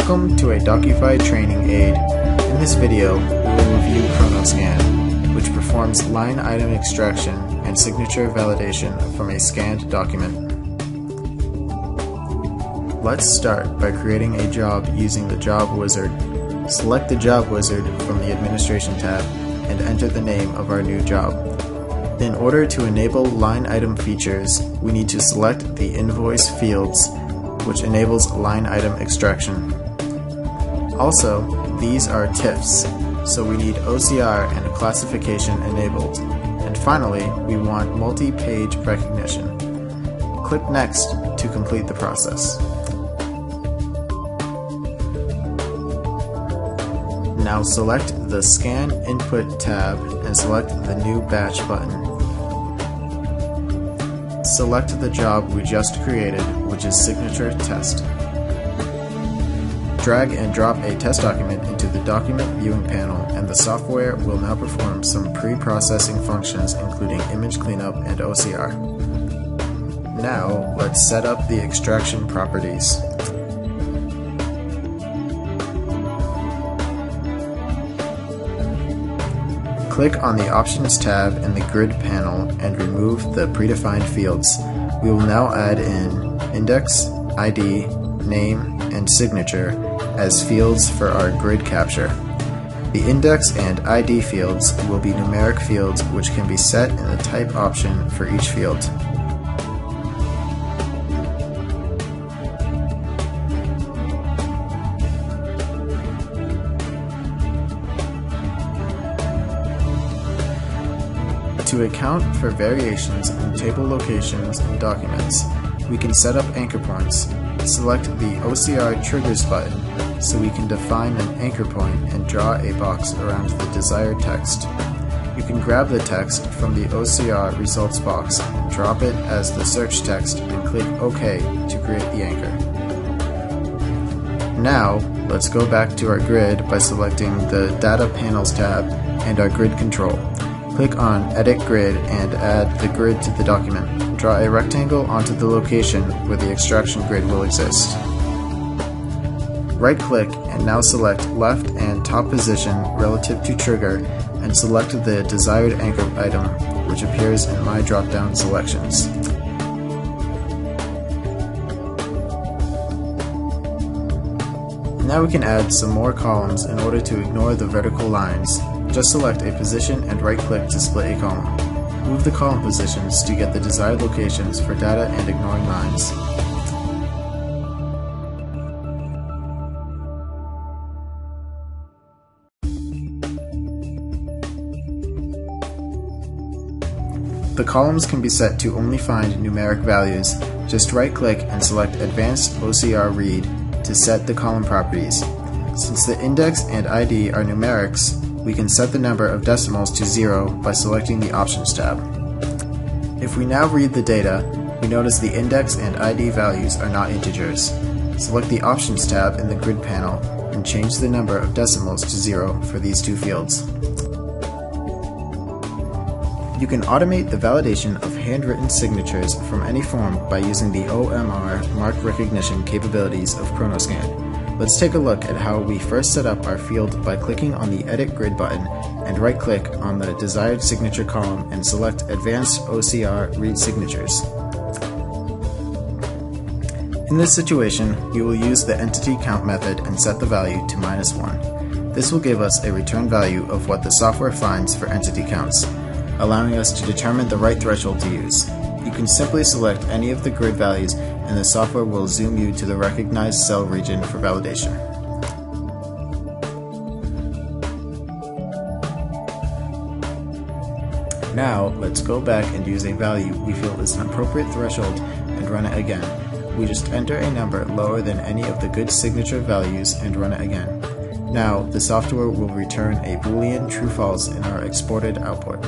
Welcome to a DocuFi training aid. In this video, we will review ChronoScan, which performs line item extraction and signature validation from a scanned document. Let's start by creating a job using the Job Wizard. Select the Job Wizard from the Administration tab and enter the name of our new job. In order to enable line item features, we need to select the invoice fields, which enables line item extraction. Also, these are TIFFs, so we need OCR and classification enabled. And finally, we want multi-page recognition. Click Next to complete the process. Now select the Scan Input tab and select the New Batch button. Select the job we just created, which is Signature Test. Drag and drop a test document into the document viewing panel, and the software will now perform some pre-processing functions including image cleanup and OCR. Now, let's set up the extraction properties. Click on the Options tab in the Grid panel and remove the predefined fields. We will now add in index, ID, name, and signature as fields for our grid capture. The index and ID fields will be numeric fields which can be set in the type option for each field. To account for variations in table locations and documents, we can set up anchor points. Select the OCR Triggers button so we can define an anchor point and draw a box around the desired text. You can grab the text from the OCR Results box and drop it as the search text and click OK to create the anchor. Now, let's go back to our grid by selecting the Data Panels tab and our grid control. Click on Edit Grid and add the grid to the document. Draw a rectangle onto the location where the extraction grid will exist. Right-click and now select left and top position relative to trigger and select the desired anchor item, which appears in my drop-down selections. Now we can add some more columns in order to ignore the vertical lines. Just select a position and right-click to split a column. Move the column positions to get the desired locations for data and ignoring lines. The columns can be set to only find numeric values. Just right-click and select Advanced OCR Read to set the column properties. Since the index and ID are numerics, we can set the number of decimals to 0 by selecting the Options tab. If we now read the data, we notice the index and ID values are not integers. Select the Options tab in the Grid panel and change the number of decimals to 0 for these two fields. You can automate the validation of handwritten signatures from any form by using the OMR mark recognition capabilities of ChronoScan. Let's take a look at how we first set up our field by clicking on the Edit Grid button and right-click on the desired signature column and select Advanced OCR Read Signatures. In this situation, we will use the entity count method and set the value to -1. This will give us a return value of what the software finds for entity counts, allowing us to determine the right threshold to use. You can simply select any of the grid values and the software will zoom you to the recognized cell region for validation. Now, let's go back and use a value we feel is an appropriate threshold and run it again. We just enter a number lower than any of the good signature values and run it again. Now, the software will return a Boolean true-false in our exported output.